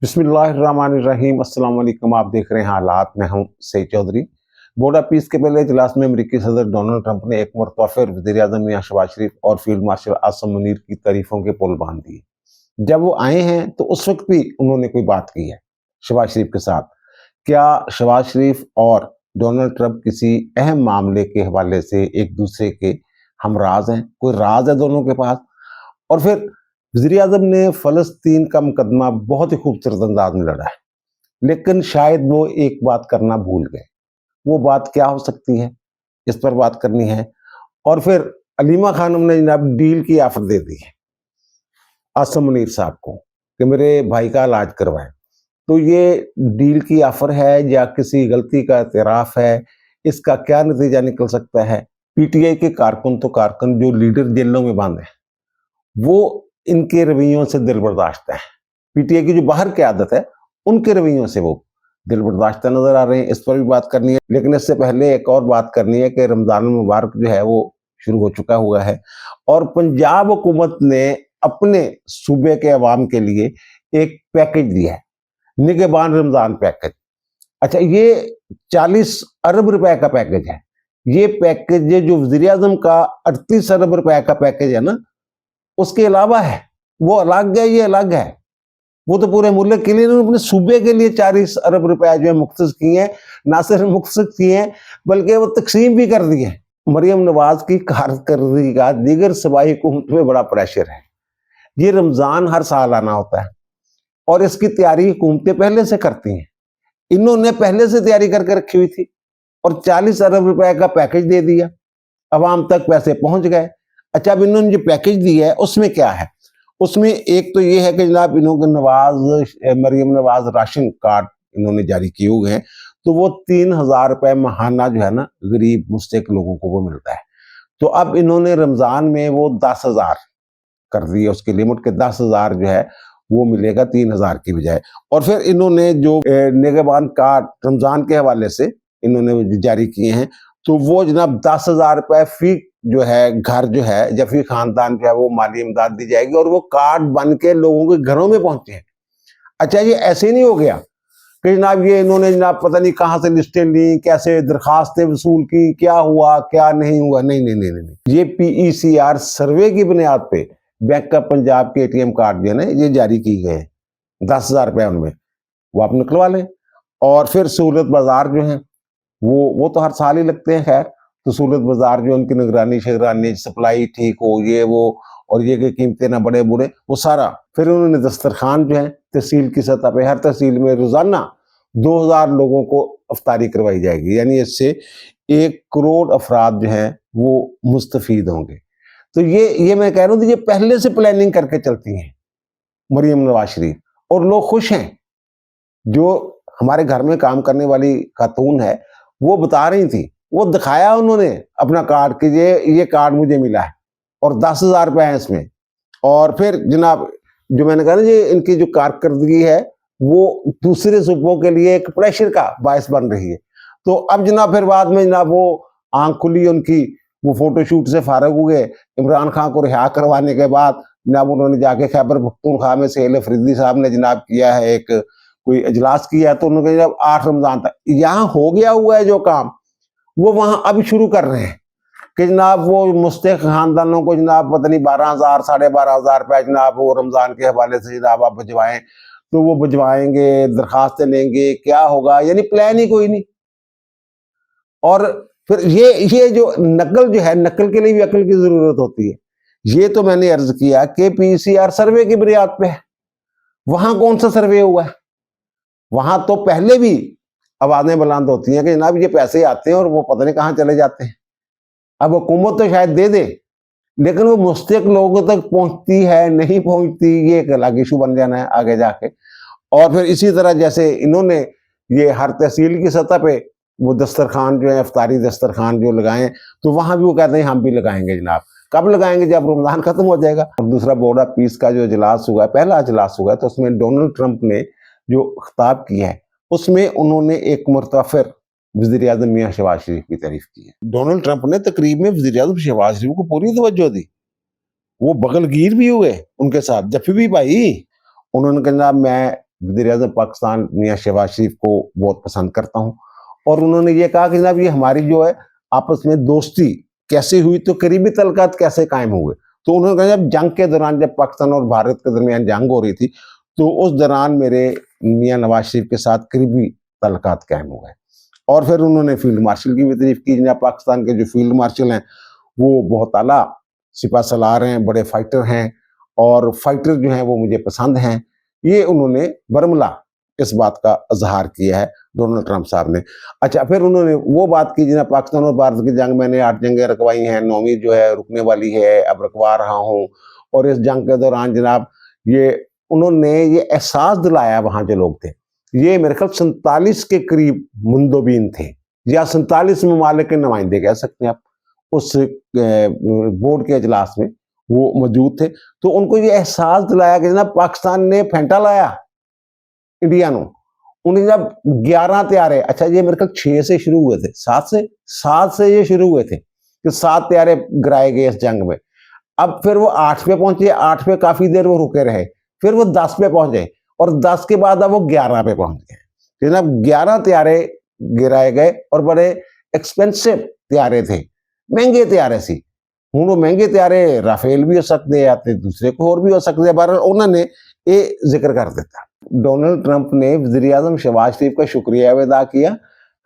बिस्मिल्लाहिर्रहमानिर्रहीम। अस्सलाम वालेकुम। आप देख रहे हैं हालात। मैं हूं Saeed Chaudhry. Board of peace के पहले इजलास में अमेरिकी सदर डोनाल्ड ट्रंप ने एक मरतबा फिर वज़ीर-ए-आज़म मियां शहबाज शरीफ और फील्ड मार्शल आसिम मुनीर की तारीफों के पुल बांध दिए। जब वो आए हैं तो उस वक्त भी उन्होंने कोई बात की है शहबाज शरीफ के साथ? क्या शहबाज शरीफ और डोनाल्ड ट्रंप किसी अहम मामले के हवाले से एक दूसरे के हमराज हैं? कोई राज है दोनों के पास? और फिर वज़ीर-ए-आज़म ने फ़लस्तीन का मुकदमा बहुत ही खूबसूरत अंदाज में लड़ा है, लेकिन शायद वो एक बात करना भूल गए। वो बात क्या हो सकती है? इस पर बात करनी है। और फिर अलीमा खानम ने जनाब डील की ऑफर दे दी है आसिम मुनीर साहब को कि मेरे भाई का इलाज करवाएं। तो ये डील की ऑफर है या किसी गलती का एतराफ़ है? इसका क्या नतीजा निकल सकता है? पीटीआई के कारकुन तो कारकुन जो लीडर जेलों में बंद हैं, वो इनके रवैयों से दिल बर्दाश्त है। पीटीआई की जो बाहर की आदत है, उनके रवैयों से वो दिल बर्दाश्त नजर आ रहे हैं। इस पर भी बात करनी है, लेकिन इससे पहले एक और बात करनी है कि रमजान मुबारक जो है वो शुरू हो चुका हुआ है और पंजाब हुकूमत ने अपने सूबे के अवाम के लिए एक पैकेज दिया है, निगहबान रमजान पैकेज। अच्छा, ये 40 अरब रुपए का पैकेज है। ये पैकेज जो वज़ीर आज़म का 38 अरब रुपए का पैकेज है ना, उसके अलावा है। वो अलग है, ये अलग है। वो तो पूरे मुल्क के लिए, इन्होंने अपने सूबे के लिए 40 अरब रुपए जो है मुख्तस किए हैं। ना सिर्फ मुख्तस किए हैं, बल्कि वो तकसीम भी कर दिए। मरियम नवाज की कारकर्दगी का दीगर सूबाई हुकूमत में बड़ा प्रेशर है। ये रमजान हर साल आना होता है और इसकी तैयारी हुकूमतें पहले से करती हैं। इन्होंने पहले से तैयारी करके रखी हुई थी और 40 अरब रुपए का पैकेज दे दिया, अवाम तक पैसे पहुंच गए। अच्छा, अब इन्होंने जो पैकेज दिया है उसमें क्या है? उसमें एक तो ये है कि जनाब इन्होंने मरियम नवाज राशन कार्ड इन्होंने जारी किए हुए हैं, तो वो 3,000 रुपए महाना जो है ना गरीब मुस्तहिक लोगों को वो मिलता है। तो अब इन्होंने रमजान में वो 10,000 कर दी है, उसकी लिमिट के 10,000 जो है वो मिलेगा 3,000 की बजाय। और फिर इन्होंने जो निगहबान कार्ड रमजान के हवाले से इन्होंने जारी किए हैं, तो वो जनाब 10,000 रुपए फी जो है घर जो है या फिर खानदान जो है वो माली इमदाद दी जाएगी और वो कार्ड बन के लोगों के घरों में पहुंचे हैं। अच्छा, ये ऐसे नहीं हो गया कि जनाब ये इन्होंने जनाब पता नहीं कहां से लिस्टें ली, कैसे दरखास्तें वसूल की, क्या हुआ क्या नहीं हुआ। नहीं नहीं नहीं नहीं, नहीं। ये PECR सर्वे की बुनियाद पे बैंक ऑफ पंजाब के ATM कार्ड जो है ना ये जारी की गए हैं। 10,000 रुपए उनमें वो आप निकलवा लें। और फिर सहूलत बाजार जो है वो तो हर साल ही लगते हैं। खैर, तो सहूलत बाजार जो उनकी निगरानी शिगरानी सप्लाई ठीक हो, ये वो, और ये कि कीमतें ना बढ़े बुढ़े, वो सारा। फिर उन्होंने दस्तरखान जो है तहसील की सतह पे हर तहसील में रोजाना 2,000 लोगों को अफ्तारी करवाई जाएगी, यानी इससे 1 करोड़ अफराद जो हैं वो मुस्तफीद होंगे। तो ये मैं कह रहा हूँ, ये पहले से प्लानिंग करके चलती हैं मरियम नवाज शरीफ, और लोग खुश हैं। जो हमारे घर में काम करने वाली खातून है वो बता रही थी, वो दिखाया उन्होंने अपना कार्ड कि ये कार्ड मुझे मिला है और 10,000 रुपए है इसमें। और फिर जनाब जो मैंने कहा ना, ये इनकी जो कारकर्दगी है वो दूसरे सूबों के लिए एक प्रेशर का बायस बन रही है। तो अब जनाब फिर बाद में जनाब वो आंख खुली उनकी, वो फोटोशूट से फारग हुए। इमरान खान को रिहा करवाने के बाद जनाब उन्होंने जाके खैबर पख्तूनख्वा में सेल अफरीदी साहब ने जनाब किया है, एक कोई इजलास किया है, तो उन्होंने जब 8 रमजान तक यहाँ हो गया हुआ है जो काम, वो वहां अब शुरू कर रहे हैं कि जनाब वो मुस्तहिक खानदानों को जनाब पता नहीं 12,000 12,500 रुपए जनाब वो रमजान के हवाले से जनाब आप भिजवाएं, तो वो भिजवाएंगे, दरखास्तें लेंगे, क्या होगा, यानी प्लान ही कोई नहीं। और फिर ये जो नकल जो है, नकल के लिए भी अकल की जरूरत होती है। ये तो मैंने अर्ज किया कि PECR सर्वे की बुनियाद पे है। वहां कौन सा सर्वे हुआ है? वहां तो पहले भी आवाजें बुलंद होती हैं कि जनाब ये पैसे आते हैं और वो पता नहीं कहां चले जाते हैं। अब हुकूमत तो शायद दे दे, लेकिन वो मुस्तहिक लोगों तक पहुंचती है नहीं पहुंचती, ये एक अलग इशू बन जाना है आगे जाके। और फिर इसी तरह जैसे इन्होंने ये हर तहसील की सतह पे वो दस्तरखान जो है, इफ्तारी दस्तरखान जो लगाएं, तो वहां भी वो कहते हैं हम भी लगाएंगे जनाब। कब लगाएंगे? जब रमजान खत्म हो जाएगा। और दूसरा बोर्ड ऑफ पीस का जो इजलास हुआ है, पहला इजलास हुआ है, तो उसमें डोनाल्ड ट्रंप ने जो खिताब किया है उसमें उन्होंने एक मरतबा फिर वज़ीर आज़म मियां शहबाज शरीफ की तारीफ की है। डोनाल्ड ट्रंप ने तकरीब में वज़ीर आज़म शहबाज शरीफ को पूरी तवज्जो दी, वो बगलगीर भी हुए उनके साथ। जब भी भाई उन्होंने कहा मैं वज़ीर आज़म पाकिस्तान मियां शहबाज शरीफ को बहुत पसंद करता हूँ। और उन्होंने ये कहा कि जनाब ये हमारी जो है आपस में दोस्ती कैसे हुई, तो करीबी तल्लुकात कैसे कायम हुए। तो उन्होंने कहा जब जंग के दौरान, जब पाकिस्तान और भारत के दरमियान जंग हो रही थी, तो उस दौरान मेरे मियां नवाज शरीफ के साथ करीबी तल्लुकात कायम हुए। और फिर उन्होंने फील्ड मार्शल की भी तारीफ की। जनाब पाकिस्तान के जो फील्ड मार्शल हैं वो बहुत आला सिपा सलार हैं, बड़े फाइटर हैं, और फाइटर जो हैं वो मुझे पसंद हैं। ये उन्होंने बरमला इस बात का इजहार किया है डोनाल्ड ट्रंप साहब ने। अच्छा, फिर उन्होंने वो बात की जनाब पाकिस्तान और भारत की जंग, मैंने 8 जंगें रखवाई हैं, 9वीं जो है रुकने वाली है, अब रखवा रहा हूँ। और इस जंग के दौरान जनाब ये उन्होंने ये एहसास दिलाया वहाँ जो लोग थे, ये मेरे ख्याल 47 के करीब मुंदोबीन थे, या 47 ममालिक के नुमाइंदे कह सकते हैं आप, उस बोर्ड के इजलास में वो मौजूद थे। तो उनको ये एहसास दिलाया कि जनाब पाकिस्तान ने फेंटा लाया इंडिया नो, उन्हें जब 11 त्यारे, अच्छा ये मेरे ख्याल 6 से शुरू हुए थे, 7 से ये शुरू हुए थे कि 7 त्यारे गिराए गए इस जंग में। अब फिर वो 8 पे पहुंचे, 8 पे काफी देर वो रुके रहे, फिर वो 10 पे पहुंच गए, और 10 के बाद अब वो 11 पे पहुंच गए। जनाब 11 त्यारे गिराए गए, और बड़े एक्सपेंसिव त्यारे थे, महंगे त्यारे सी। हूँ वो महंगे त्यारे राफेल भी हो सकते हैं, या दूसरे को और भी हो सकते हैं, बहरहाल उन्होंने ये जिक्र कर दिता। डोनाल्ड ट्रंप ने वज़ीर आज़म शहबाज शरीफ का शुक्रिया भी अदा किया,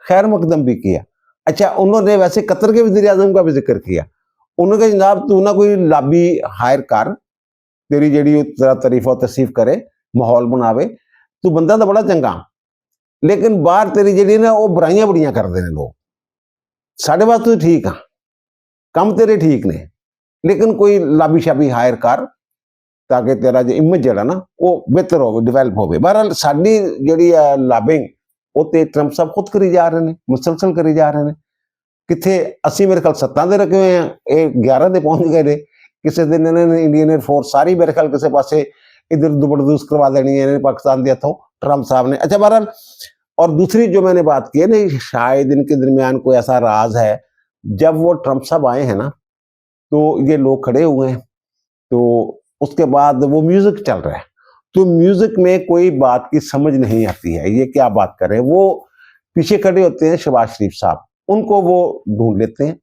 खैर मकदम भी किया। अच्छा, उन्होंने वैसे कतर के वज़ीर आज़म का भी जिक्र किया। उन्होंने कहा जनाब तू ना कोई लाबी हायर कर, तेरी जेड़ी तेरा तारीफ और तसीफ करे, माहौल बनावे, तू बंदा तो बड़ा चंगा, लेकिन बाहर तेरी जेड़ी ना वो बुराइयां बड़ियां करते हैं लोग। साढ़े वास्ते तू ठीक हाँ, कम तेरे ठीक ने, लेकिन कोई लाबी शाबी हायर कर ताकि तेरा जो इमेज जड़ा ना वो बेहतर हो, डिवेलप हो। बहरहाल साडी जी लाबिंग वो तो ट्रंप साहब खुद करी जा रहे हैं, मुसलसल करी जा रहे हैं। कितने असी मेरे ख्याल 7 दे रखे हुए हैं, ये 11 दे पहुंच गए थे। किसी दिन इन्होंने इंडियन एयरफोर्स सारी मेरे ख्याल किसी पासे इधर दुबड़दूस करवा देनी है पाकिस्तान के हथों ट्रंप साहब ने। अच्छा, बहरहाल और दूसरी जो मैंने बात की है ना, शायद इनके दरमियान कोई ऐसा राज है। जब वो ट्रंप साहब आए हैं ना, तो ये लोग खड़े हुए हैं, तो उसके बाद वो म्यूजिक चल रहा है, तो म्यूजिक में कोई बात की समझ नहीं आती है, ये क्या बात कर रहे हैं। वो पीछे खड़े होते हैं शहबाज शरीफ साहब, उनको वो ढूंढ लेते हैं,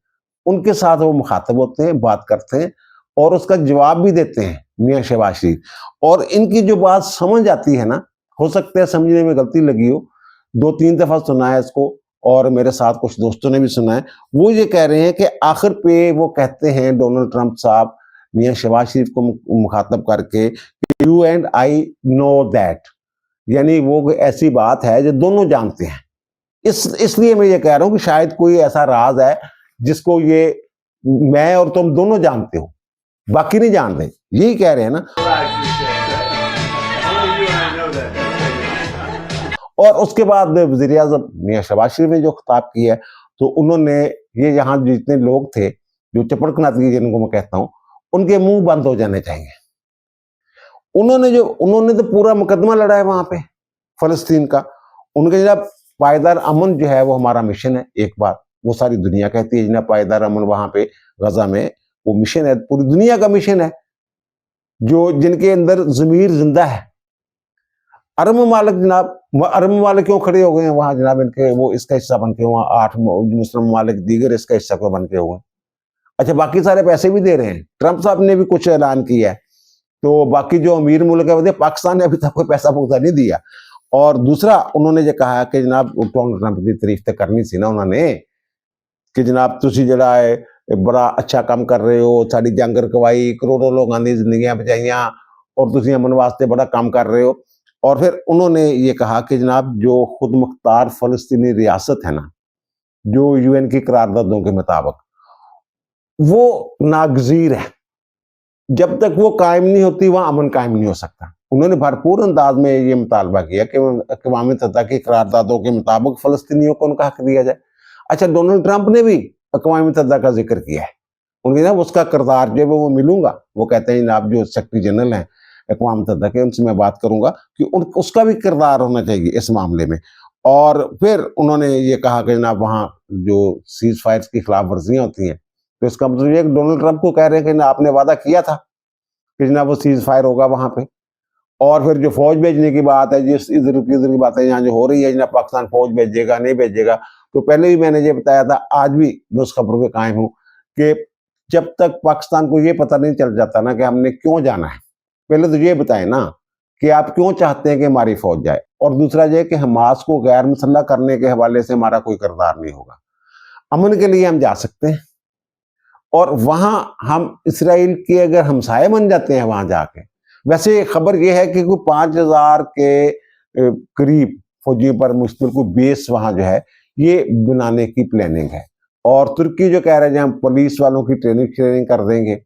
उनके साथ वो मुखातब होते हैं, बात करते हैं, और उसका जवाब भी देते हैं मियां शहबाज शरीफ। और इनकी जो बात समझ आती है ना, हो सकता है समझने में गलती लगी हो, 2-3 दफा सुना है इसको, और मेरे साथ कुछ दोस्तों ने भी सुना है। वो ये कह रहे हैं कि आखिर पे वो कहते हैं डोनाल्ड ट्रंप साहब मियां शहबाज शरीफ को मुखातब करके, you and I know that, यानी वो ऐसी बात है जो दोनों जानते हैं। इसलिए मैं ये कह रहा हूं कि शायद कोई ऐसा राज है जिसको ये मैं और तुम दोनों जानते हो, बाकी नहीं जानते, यही कह रहे हैं ना। और उसके बाद वज़ीर आज़म मियां शहबाज शरीफ ने जो खिताब किया, तो उन्होंने ये यहाँ जितने लोग थे जो चपड़कनाती जिनको मैं कहता हूँ, उनके मुंह बंद हो जाने चाहिए। उन्होंने तो पूरा मुकदमा लड़ा है वहां पे फलस्तीन का। उनके जनाब पायदार अमन जो है वो हमारा मिशन है। एक बात वो सारी दुनिया कहती है जनाब पायदार अमन वहां पे गजा में वो मिशन है, पूरी दुनिया का मिशन है, जो जिनके अंदर जमीर जिंदा है। अरब ममालिक जनाब, अरब ममालिक क्यों खड़े हो गए हैं वहां जनाब, इनके वो इसका हिस्सा बन के हुआ, 8 मुस्लिम ममालिक दीगर इसका हिस्सा को बन के हुए। अच्छा, बाकी सारे पैसे भी दे रहे हैं, ट्रंप साहब ने भी कुछ ऐलान किया है, तो बाकी जो अमीर मुल्क है पाकिस्तान ने अभी तक कोई पैसा पूसा नहीं दिया। और दूसरा उन्होंने ये कहा कि जनाब डोनाल्ड ट्रंप की तारीफ तो करनी सी ना उन्होंने, कि जनाब तुसी जड़ा है बड़ा अच्छा काम कर रहे हो, साड़ी जंग रकवाई, करोड़ों लोगों की जिंदगियां बचाइया, और तुसी अमन वास्ते बड़ा काम कर रहे हो। और फिर उन्होंने ये कहा कि जनाब जो खुद मुख्तार फलस्तीनी रियासत है ना, जो यूएन की करारदादों के मुताबिक वो नागजीर है, जब तक वो कायम नहीं होती वहां अमन कायम नहीं हो सकता। उन्होंने भरपूर अंदाज में ये मुतालबा किया कि अक़वाम मुत्तहिदा की करारदादों के मुताबिक फलस्तीनियों को उनका हक दिया जाए। अच्छा, डोनाल्ड ट्रंप ने भी अक़वाम मुत्तहिदा का जिक्र किया है, उनके ना उसका किरदार जो है वो मिलूंगा, वो कहते हैं जनाब जो सेक्रेटरी जनरल हैं अक़वाम मुत्तहिदा के, उनसे मैं बात करूंगा कि उसका भी किरदार होना चाहिए इस मामले में। और फिर उन्होंने ये कहा कि जनाब वहाँ जो सीज फायर की खिलाफ वर्जियाँ होती हैं, तो इसका मतलब ये डोनाल्ड ट्रंप को कह रहे हैं कि आपने वादा किया था कि जनाब वो सीज फायर होगा वहां पे। और फिर जो फौज भेजने की बात है, जिस इधर की बातें यहाँ जो हो रही है, जनाब पाकिस्तान फौज भेजेगा नहीं भेजेगा, तो पहले भी मैंने ये बताया था, आज भी मैं उस खबर पे कायम हूँ कि जब तक पाकिस्तान को ये पता नहीं चल जाता ना कि हमने क्यों जाना है, पहले तो ये बताएं ना कि आप क्यों चाहते हैं कि हमारी फौज जाए, और दूसरा ये कि हमास को गैर मुसल्लह करने के हवाले से हमारा कोई किरदार नहीं होगा। अमन के लिए हम जा सकते हैं, और वहां हम इसराइल के अगर हमसाए बन जाते हैं वहां जाके। वैसे खबर यह है कि कोई 5,000 के करीब फौजियों पर मुश्तमिल कोई बेस वहां जो है ये बनाने की प्लानिंग है, और तुर्की जो कह रहे हैं हम पुलिस वालों की ट्रेनिंग कर देंगे,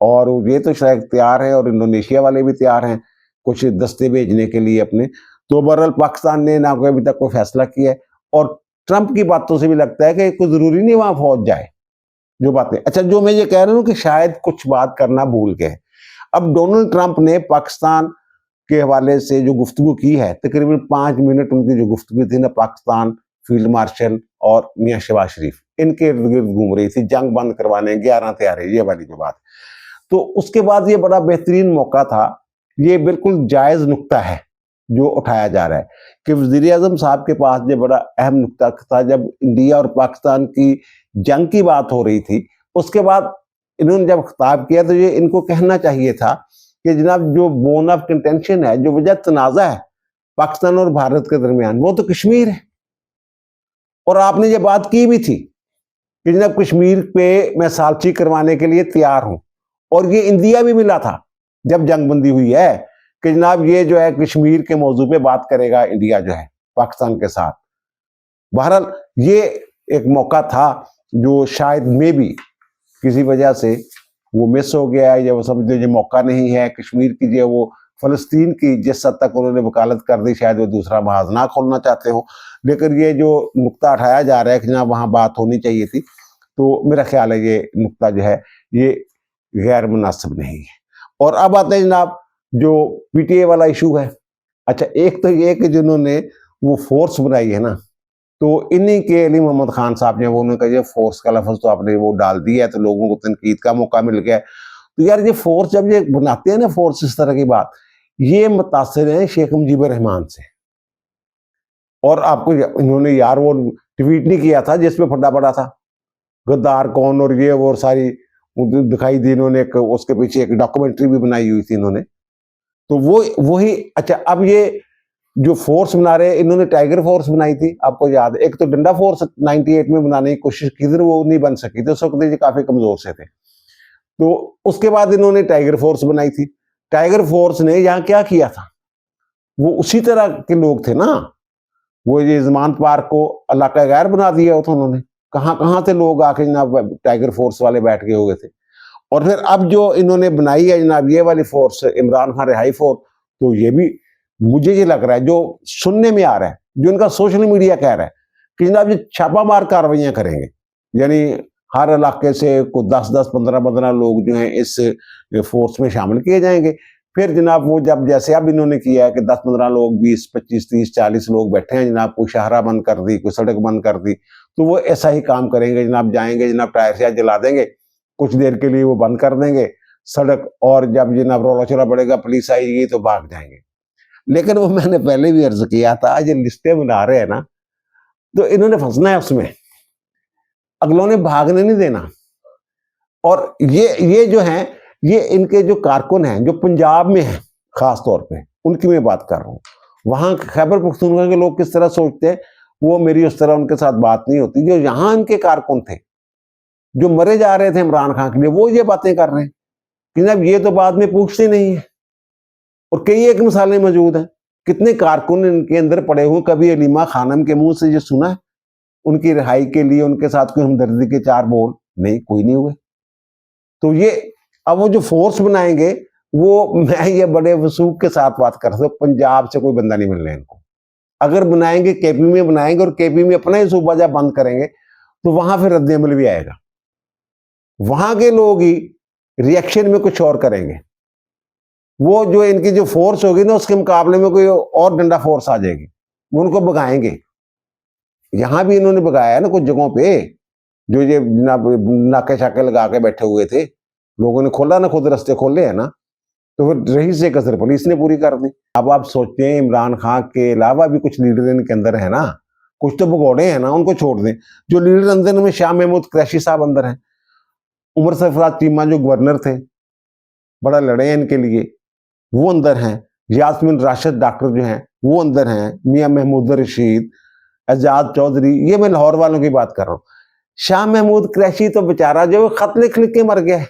और ये तो शायद तैयार है, और इंडोनेशिया वाले भी तैयार हैं कुछ दस्ते भेजने के लिए अपने। तो बहरहाल पाकिस्तान ने ना कोई अभी तक कोई फैसला किया है, और ट्रंप की बातों से भी लगता है कि कोई जरूरी नहीं वहां फौज जाए। जो बातें, अच्छा जो मैं ये कह रहा हूँ कि शायद कुछ बात करना भूल गए। अब डोनाल्ड ट्रंप ने पाकिस्तान के हवाले से जो गुफ्तगू की है, तकरीबन 5 मिनट उनकी जो गुफ्तगू थी ना, पाकिस्तान फील्ड मार्शल और मियां शहबाज शरीफ इनके इर्द गिर्द घूम रही थी, जंग बंद करवाने 11 तैयारी, ये वाली जो बात। तो उसके बाद ये बड़ा बेहतरीन मौका था, ये बिल्कुल जायज नुक्ता है जो उठाया जा रहा है कि वजीर आजम साहब के पास ये बड़ा अहम नुक्ता था, जब इंडिया और पाकिस्तान की जंग की बात हो रही थी, उसके बाद इन्होंने जब खिताब किया तो ये इनको कहना चाहिए था कि जनाब जो बोन ऑफ कंटेंशन है, जो वजह तनाजा है पाकिस्तान और भारत के दरमियान, वो तो कश्मीर है। और आपने ये बात की भी थी कि जनाब कश्मीर पे मैं सालची करवाने के लिए तैयार हूं, और ये इंडिया भी मिला था जब जंगबंदी हुई है कि जनाब ये जो है कश्मीर के मौजू पे बात करेगा इंडिया जो है पाकिस्तान के साथ। बहरहाल ये एक मौका था जो शायद में भी किसी वजह से वो मिस हो गया है, या वो समझ लीजिए मौका नहीं है कश्मीर की, जो वो फलस्तीन की जिस हद तक उन्होंने वकालत कर दी, शायद वो दूसरा महाज ना खोलना चाहते हो। लेकिन ये जो नुक्ता उठाया जा रहा है कि जनाब वहाँ बात होनी चाहिए थी, तो मेरा ख्याल है ये नुक्ता जो है ये गैर मुनासिब नहीं है। और अब आते हैं जनाब जो पीटीए वाला इशू है। अच्छा, एक तो ये कि जिन्होंने वो फोर्स बनाई है ना, तो इन्हीं के अली मोहम्मद खान साहब ने वो उन्होंने कहा ये फोर्स का लफ्ज तो आपने वो डाल दिया है, तो लोगों को तनकीद का मौका मिल गया है। तो यार ये फोर्स जब ये बनाते हैं ना, फोर्स इस तरह की बात, ये मुतासिर है शेख मुजीबुर रहमान से। और आपको इन्होंने यार वो ट्वीट नहीं किया था जिसमें फटा पड़ा था गद्दार कौन और ये वो सारी दिखाई दी इन्होंने, एक उसके पीछे एक डॉक्यूमेंट्री भी बनाई हुई थी इन्होंने। तो वो वही, अच्छा अब ये जो फोर्स बना रहे इन्होंने टाइगर फोर्स बनाई थी, आपको याद है, एक तो डंडा फोर्स 98 में बनाने की कोशिश की थी, वो नहीं बन सकी थी, उस वक्त ये काफी कमजोर से थे। तो उसके बाद इन्होंने टाइगर फोर्स बनाई थी। टाइगर फोर्स ने यहाँ क्या किया था, वो उसी तरह के लोग थे ना, वो ये जमानत पार्क को इलाका गैर बना दिया था उन्होंने, कहाँ कहाँ से लोग आके जनाब टाइगर फोर्स वाले बैठ गए हुए थे। और फिर अब जो इन्होंने बनाई है जनाब ये वाली फोर्स, इमरान खान रिहाई फोर्स, तो ये भी मुझे ये लग रहा है, जो सुनने में आ रहा है, जो इनका सोशल मीडिया कह रहा है कि जनाब ये छापामार कार्रवाइयां करेंगे, यानी हर इलाके से को 10-10, 15-15 लोग जो हैं इस फोर्स में शामिल किए जाएंगे। फिर जनाब वो जब जैसे अब इन्होंने किया है कि 10-15 लोग, 20, 25, 30, 40 लोग बैठे हैं जनाब, कोई शाहरा बंद कर दी, कोई सड़क बंद कर दी, तो वो ऐसा ही काम करेंगे जनाब, जाएंगे जनाब टायर से जला देंगे, कुछ देर के लिए वो बंद कर देंगे सड़क, और जब जनाब रोला चोला बढ़ेगा, पुलिस आएगी तो भाग जाएंगे। लेकिन वो मैंने पहले भी अर्ज किया था, आज ये लिस्टें बना रहे हैं ना, तो इन्होंने फंसना है उसमें, अगलों ने भागने नहीं देना। और ये जो हैं, ये इनके जो कारकुन हैं जो पंजाब में हैं खास तौर पे, उनकी मैं बात कर रहा हूँ। वहां खैबर पख्तूनख्वा के लोग किस तरह सोचते हैं, वो मेरी उस तरह उनके साथ बात नहीं होती। जो यहाँ इनके कारकुन थे जो मरे जा रहे थे इमरान खान के लिए, वो ये बातें कर रहे हैं कि जब ये तो बाद में पूछते नहीं है। और कई एक मिसालें मौजूद हैं, कितने कारकुन इनके अंदर पड़े हुए, कभी अलीमा खानम के मुंह से ये सुना है उनकी रिहाई के लिए उनके साथ कोई हमदर्दी के 4 बोल? नहीं, कोई नहीं हुए। तो ये अब वो जो फोर्स बनाएंगे, वो मैं ये बड़े वसूख के साथ बात कर सकता हूँ, पंजाब से कोई बंदा नहीं मिलना इनको। अगर बनाएंगे केपी में बनाएंगे, और केपी में अपना ही सूबा जब बंद करेंगे, तो वहां फिर रद्द अमल भी आएगा, वहां के लोग ही रिएक्शन में कुछ और करेंगे। वो जो इनकी जो फोर्स होगी ना, उसके मुकाबले में कोई और डंडा फोर्स आ जाएगी, वो उनको भगाएंगे। यहां भी इन्होंने भगाया है ना कुछ जगहों पे, जो ये नाके शाके लगा के बैठे हुए थे, लोगों ने खोला ना, खुद रास्ते खोले है ना। तो फिर रही से कसर पुलिस ने पूरी कर दी। अब आप सोचते हैं इमरान खान के अलावा भी कुछ लीडर इनके अंदर है ना, कुछ तो भगौड़े हैं ना, उनको छोड़ दें। जो लीडर अंदर में शाह महमूद कुरैशी साहब अंदर हैं, उमर सरफराज चीमा जो गवर्नर थे, बड़ा लड़े हैं इनके लिए, वो अंदर हैं। यास्मीन राशिद डॉक्टर जो हैं वो अंदर हैं, मियां महमूद रशीद, एजाज चौधरी, ये मैं लाहौर वालों की बात कर रहा हूँ। शाह महमूद कुरैशी तो बेचारा जो खत लिख लिख के मर गया है,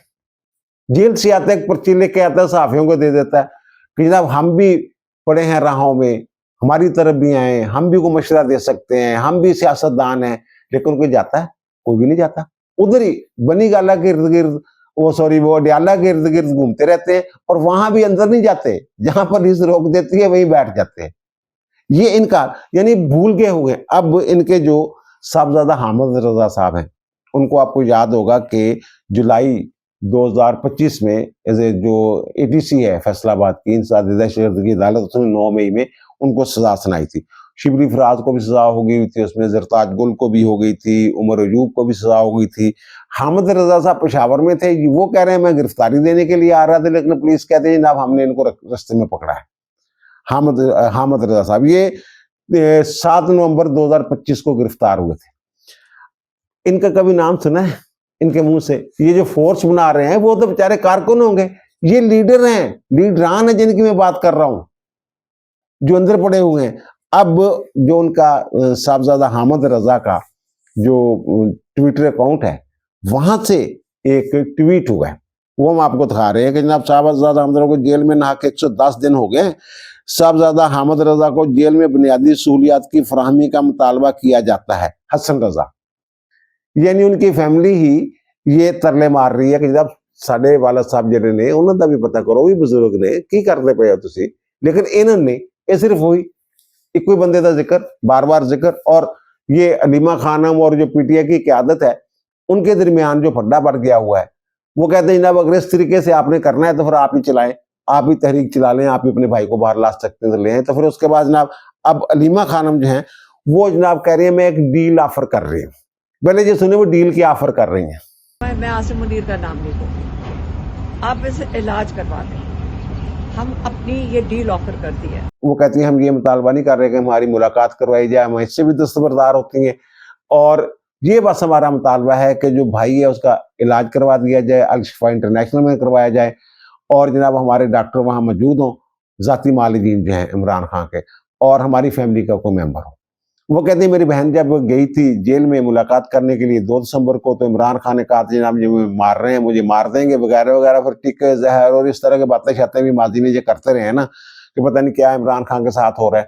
जेल से आता है पर्ची लेके आता है, सहाफियों को दे देता है कि जनाब हम भी पड़े हैं राहों में, हमारी तरफ भी आए, हम भी को मशवरा दे सकते हैं, हम भी सियासतदान हैं। लेकिन कोई जाता है? कोई भी नहीं जाता। उधर ही बनी गाला के इर्द गिर्द, वो अडियाला के इर्द गिर्द घूमते रहते हैं और वहां भी अंदर नहीं जाते, जहां पर पुलिस रोक देती है वहीं बैठ जाते हैं। ये इनका यानी भूल गए हुए। अब इनके जो साहबजादा हामिद रजा साहब हैं, उनको आपको याद होगा कि जुलाई 2025 में जो एटीसी है फैसलाबाद की इंसदाद दहशतगर्द की अदालत, उसने 9 मई में उनको सजा सुनाई थी। शिबली फराज को भी सजा हो गई थी, उसमें जरताज गुल को भी हो गई थी, उमर अयूब को भी सजा हो गई थी। हामिद रजा साहब पेशावर में थे, वो कह रहे हैं मैं गिरफ्तारी देने के लिए आ रहा था, लेकिन पुलिस कहते हैं जनाब हमने इनको रास्ते में पकड़ा है। हामिद रजा साहब ये 7 नवंबर 2025 को गिरफ्तार हुए थे। इनका कभी नाम सुना है इनके मुंह से? ये जो फोर्स बना रहे हैं वो तो बेचारे कारकुन होंगे, ये लीडर हैं, लीडरान है जिनकी मैं बात कर रहा हूं, जो अंदर पड़े हुए हैं। अब जो उनका साहबजादा हामिद रजा का जो ट्विटर अकाउंट है, वहां से एक ट्वीट हुआ है, वो हम आपको दिखा रहे हैं कि जनाब साहबजादा हामिद रजा को जेल में नहा के 110 दिन हो गए। साहबजादा हामिद रजा को जेल में बुनियादी सहूलियात की फराहमी का मुतालबा किया जाता है। हसन रजा यानी उनकी फैमिली ही ये तरले मार रही है कि जनाब साडे वाला साहब जिहड़े ने उन्हां दा भी पता करो, भी बुजुर्ग ने, की करते पे हो तुसीं। लेकिन इन्होंने ये सिर्फ हुई एक कोई बंदे का जिक्र, बार बार जिक्र, और ये अलीमा खानम और जो पीटीआई की क़यादत है उनके दरमियान जो फड्डा बढ़ गया हुआ है, वो कहते हैं जनाब अगर इस तरीके से आपने करना है तो फिर आप ही चलाएं, आप ही तहरीक चला लें, आप ही अपने भाई को बाहर ला सकते हैं तो ले आए। तो फिर उसके बाद जनाब अब अलीमा खानम जो है वो जनाब कह रही है मैं एक डील ऑफर कर रही हूँ। पहले ये सुने वो डील की ऑफर कर रही हैं। मैं आसिम मुनीर का नाम नहीं लूंगी, आप इसे इलाज करवा दें, हम अपनी ये डील ऑफर कर दी है। वो कहती है हम ये मुतालबा नहीं कर रहे कि हमारी मुलाकात करवाई जाए, हम इससे भी दस्तबरदार होती हैं, और ये बस हमारा मुतालबा है कि जो भाई है उसका इलाज करवा दिया जाए, अल-शिफा इंटरनेशनल में करवाया जाए, और जनाब हमारे डॉक्टर वहाँ मौजूद हों, ज़ाती मालिकीन जो हैं इमरान खान के, और हमारी फैमिली का कोई मेंबर हो। वो कहती है मेरी बहन जब गई थी जेल में मुलाकात करने के लिए 2 दिसंबर को, तो इमरान खान ने कहा था जनाब ये मार रहे हैं, मुझे मार देंगे वगैरह वगैरह, फिर टिक्के जहर और इस तरह की बातें शातें भी माजी में ये करते रहे हैं ना, कि पता नहीं क्या इमरान खान के साथ हो रहा है।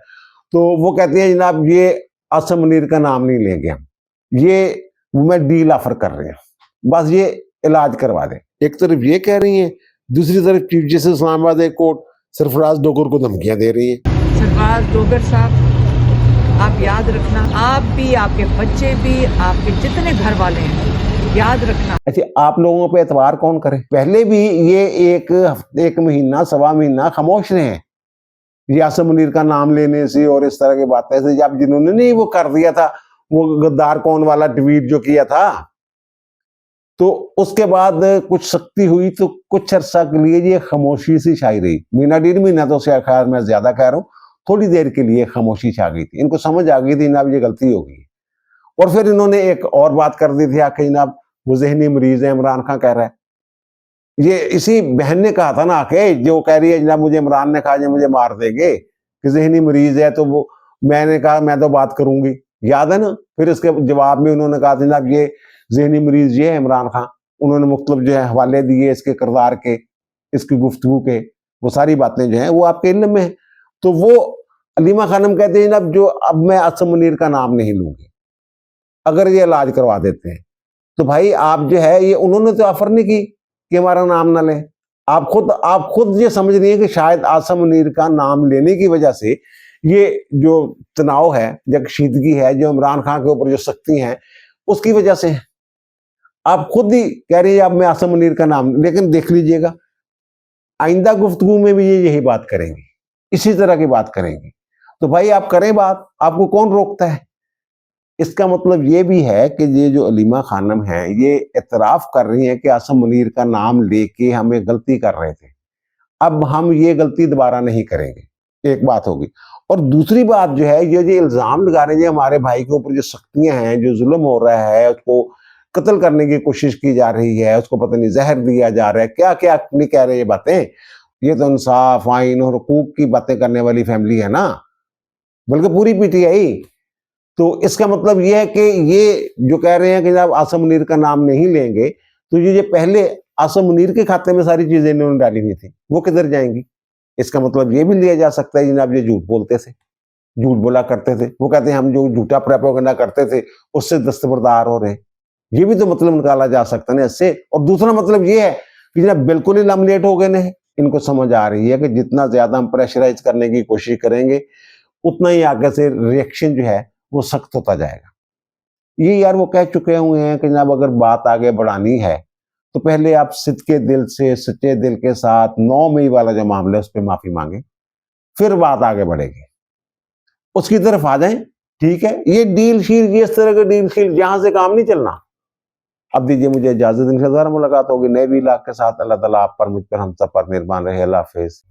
तो वो कहती है जनाब ये आसिम मुनीर का नाम नहीं लेंगे हम, ये मैं डील ऑफर कर रहे हैं, बस ये इलाज करवा दें। एक तरफ ये कह रही हैं, दूसरी तरफ chief justice Islamabad high court Sarfaraz Dogar को धमकियां दे रही हैं। सरफराज डोगर साहब, आप याद रखना, आप भी, आपके बच्चे भी, आपके जितने घर वाले हैं, याद रखना। अच्छा, आप लोगों पे एतबार कौन करे? पहले भी ये एक महीना सवा महीना खामोश रहे हैं ये आसिम मुनीर का नाम लेने से और इस तरह की बातें से। जब जिन्होंने नहीं वो कर दिया था, वो गद्दार कौन वाला ट्वीट जो किया था, तो उसके बाद कुछ सख्ती हुई, तो कुछ अरसा के लिए ये खामोशी सी छाई रही, महीना 1.5 महीना तो शायद, खैर मैं ज्यादा कह रहा हूँ, थोड़ी देर के लिए खामोशी छा गई थी। इनको समझ आ गई थी जनाब ये गलती हो गई, और फिर इन्होंने एक और बात कर दी थी आके जनाब वो जहनी मरीज है, इमरान खान कह रहा है। ये इसी बहन ने कहा था ना आके, जो कह रही है जनाब मुझे इमरान ने कहा मुझे मार देंगे कि जहनी मरीज है, तो वो मैंने कहा मैं तो बात करूंगी, याद है ना। फिर इसके जवाब में उन्होंने कहा जनाब ये जहनी मरीज ये है इमरान खान, उन्होंने मुख्तलिफ जो है हवाले दिए इसके किरदार के, इसकी गुफ्तगू के, वो सारी बातें जो हैं वो आपके इल्म में है। तो वो अलीमा खानम कहते हैं जनाब जो अब मैं आसिम मुनीर का नाम नहीं लूंगी अगर ये इलाज करवा देते हैं। तो भाई आप जो है ये उन्होंने तो ऑफर नहीं की कि हमारा नाम ना लें, आप खुद ये समझ रही है कि शायद आसिम मुनीर का नाम लेने की वजह से ये जो तनाव है, जो कशीदगी है, जो इमरान खान के ऊपर जो सख्ती है, उसकी वजह से आप खुद ही कह रही है अब मैं आसिम मुनीर का नाम। लेकिन देख लीजिएगा आइंदा गुफ्तगू में भी ये यही बात करेंगे, इसी तरह की बात करेंगे। तो भाई आप करें बात, आपको कौन रोकता है? इसका मतलब ये भी है कि ये जो अलीमा खानम है ये एतराफ कर रही है कि आसिम मुनीर का नाम लेके हमें गलती कर रहे थे। अब हम ये गलती दोबारा नहीं करेंगे, एक बात होगी। और दूसरी बात जो है, ये जो इल्जाम लगा रहे हैं हमारे भाई के ऊपर, जो सख्तियां हैं, जो जुल्म हो रहा है, उसको कत्ल करने की कोशिश की जा रही है, उसको पता नहीं जहर दिया जा रहा है, क्या क्या नहीं कह रहे ये बातें। ये तो इंसाफ, आइन और हुकूक की बातें करने वाली फैमिली है ना, बल्कि पूरी पीटीआई। तो इसका मतलब ये है कि ये जो कह रहे हैं कि जब आसम मुनीर का नाम नहीं लेंगे, तो ये पहले आसम मुनीर के खाते में सारी चीजें इन्होंने डाली हुई थी, वो किधर जाएंगी। इसका मतलब ये भी लिया जा सकता है जनाब ये झूठ बोलते थे, झूठ बोला करते थे। वो कहते हैं हम जो झूठा प्रोपेगेंडा करते थे उससे दस्तबरदार हो रहे हैं, ये भी तो मतलब निकाला जा सकता है इससे। और दूसरा मतलब ये है कि जनाब बिल्कुल ही लमलेट हो गए हैं, इनको समझ आ रही है कि जितना ज्यादा हम प्रेशराइज करने की कोशिश करेंगे उतना ही आगे से रिएक्शन जो है वो सख्त होता जाएगा। ये यार वो कह चुके हुए हैं कि जनाब अगर बात आगे बढ़ानी है तो पहले आप सिद्के दिल से, सच्चे दिल के साथ 9 मई वाला जो मामला है उस पर माफी मांगे, फिर बात आगे बढ़ेगी, उसकी तरफ आ जाएं। ठीक है, ये डील शील, ये इस तरह के डील शील जहां से काम नहीं चलना। अब दीजिए मुझे इजाजत, इंशाअल्लाह मुलाकात होगी नए वीलाग के साथ। अल्लाह ताला आप पर, मुझ पर, हम सब पर मेहरबान रहे। अल्लाह हाफिज।